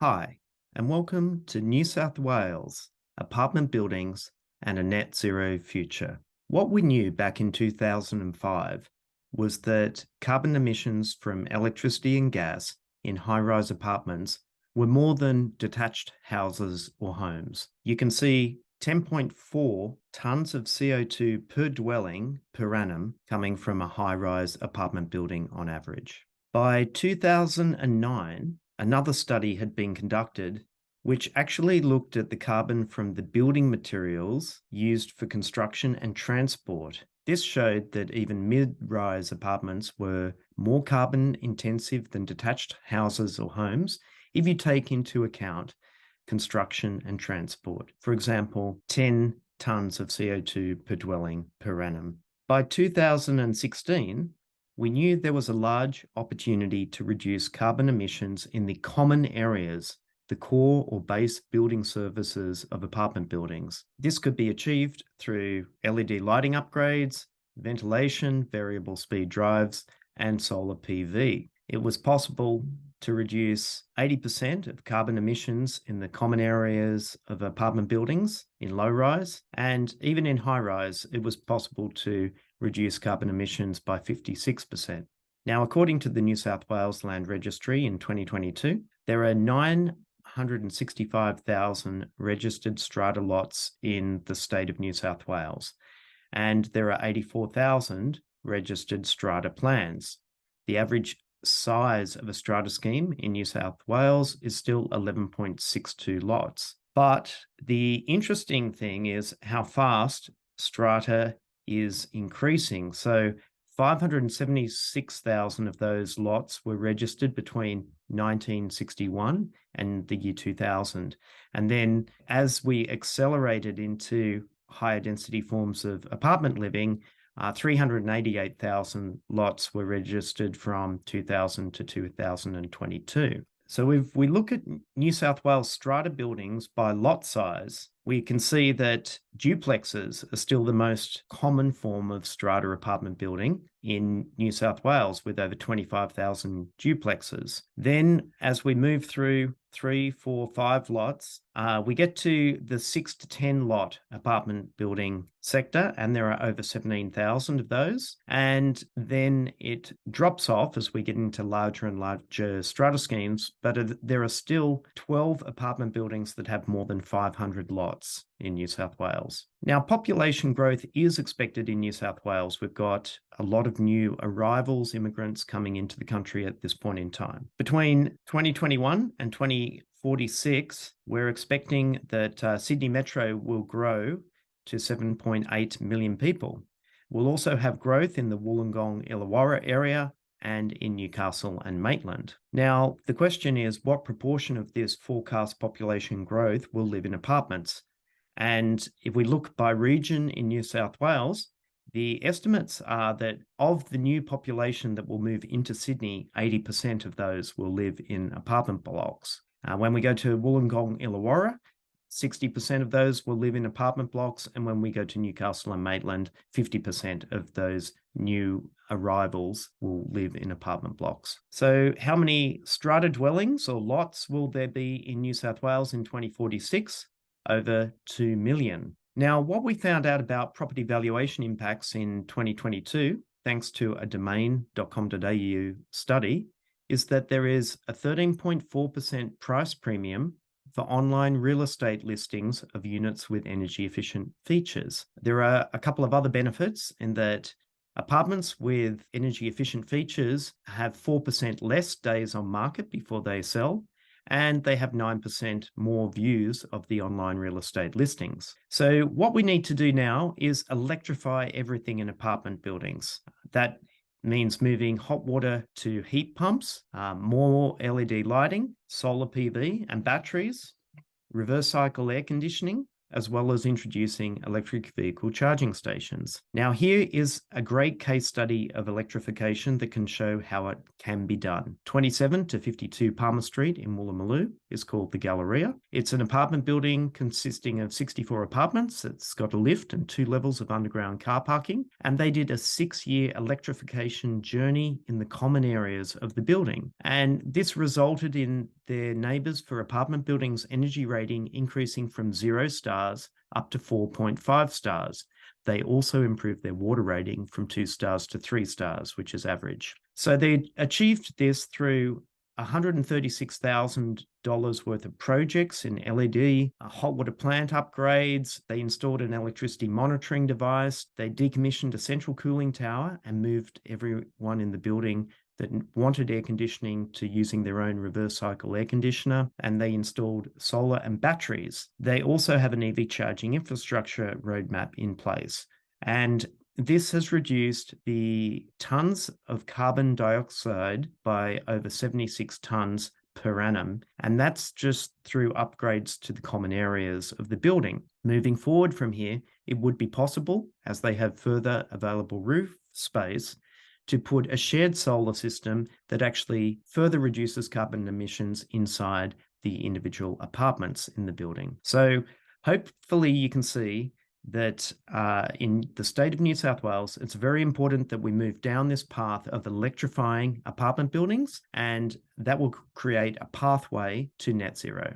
Hi, and welcome to New South Wales, apartment buildings and a net zero future. What we knew back in 2005 was that carbon emissions from electricity and gas in high-rise apartments were more than detached houses or homes. You can see 10.4 tonnes of CO2 per dwelling per annum coming from a high-rise apartment building on average. By 2009, another study had been conducted which actually looked at the carbon from the building materials used for construction and transport. This showed that even mid-rise apartments were more carbon intensive than detached houses or homes if you take into account construction and transport. For example, 10 tonnes of CO2 per dwelling per annum. By 2016, we knew there was a large opportunity to reduce carbon emissions in the common areas, the core or base building services of apartment buildings. This could be achieved through LED lighting upgrades, ventilation, variable speed drives, and solar PV. It was possible to reduce 80% of carbon emissions in the common areas of apartment buildings in low rise, and even in high rise, it was possible to reduce carbon emissions by 56%. Now, according to the New South Wales Land Registry in 2022, there are 965,000 registered strata lots in the state of New South Wales, and there are 84,000 registered strata plans. The average size of a strata scheme in New South Wales is still 11.62 lots. But the interesting thing is how fast strata is increasing. So 576,000 of those lots were registered between 1961 and the year 2000. And then as we accelerated into higher density forms of apartment living, 388,000 lots were registered from 2000 to 2022. So if we look at New South Wales strata buildings by lot size, we can see that duplexes are still the most common form of strata apartment building in New South Wales, with over 25,000 duplexes. Then as we move through 3, 4, 5 lots, we get to the 6 to 10 lot apartment building sector, and there are over 17,000 of those. And then it drops off as we get into larger and larger strata schemes, but there are still 12 apartment buildings that have more than 500 lots in New South Wales. Now, population growth is expected in New South Wales. We've got a lot of new arrivals, immigrants coming into the country at this point in time. Between 2021 and 2046, we're expecting that Sydney Metro will grow to 7.8 million people. We'll also have growth in the Wollongong Illawarra area and in Newcastle and Maitland. Now, the question is, what proportion of this forecast population growth will live in apartments? And if we look by region in New South Wales, the estimates are that of the new population that will move into Sydney, 80% of those will live in apartment blocks. When we go to Wollongong Illawarra, 60% of those will live in apartment blocks. And when we go to Newcastle and Maitland, 50% of those new arrivals will live in apartment blocks. So how many strata dwellings or lots will there be in New South Wales in 2046? Over 2 million. Now, what we found out about property valuation impacts in 2022, thanks to a domain.com.au study, is that there is a 13.4% price premium for online real estate listings of units with energy efficient features. There are a couple of other benefits in that apartments with energy efficient features have 4% less days on market before they sell, and they have 9% more views of the online real estate listings. So what we need to do now is electrify everything in apartment buildings. That means moving hot water to heat pumps, more LED lighting, solar PV and batteries, reverse cycle air conditioning, as well as introducing electric vehicle charging stations. Now, here is a great case study of electrification that can show how it can be done. 27 to 52 Palmer Street in Woolloomooloo is called the Galleria. It's an apartment building consisting of 64 apartments. It's got a lift and 2 levels of underground car parking. And they did a 6-year electrification journey in the common areas of the building. And this resulted in their neighbours for apartment buildings' energy rating increasing from 0 stars up to 4.5 stars. They also improved their water rating from 2 stars to 3 stars, which is average. So they achieved this through $136,000 worth of projects in LED, hot water plant upgrades. They installed an electricity monitoring device. They decommissioned a central cooling tower and moved everyone in the building that wanted air conditioning to using their own reverse cycle air conditioner, and they installed solar and batteries. They also have an EV charging infrastructure roadmap in place. And this has reduced the tons of carbon dioxide by over 76 tons per annum, and that's just through upgrades to the common areas of the building. Moving forward from here, it would be possible, as they have further available roof space, to put a shared solar system that actually further reduces carbon emissions inside the individual apartments in the building. So hopefully you can see that in the state of New South Wales, it's very important that we move down this path of electrifying apartment buildings, and that will create a pathway to net zero.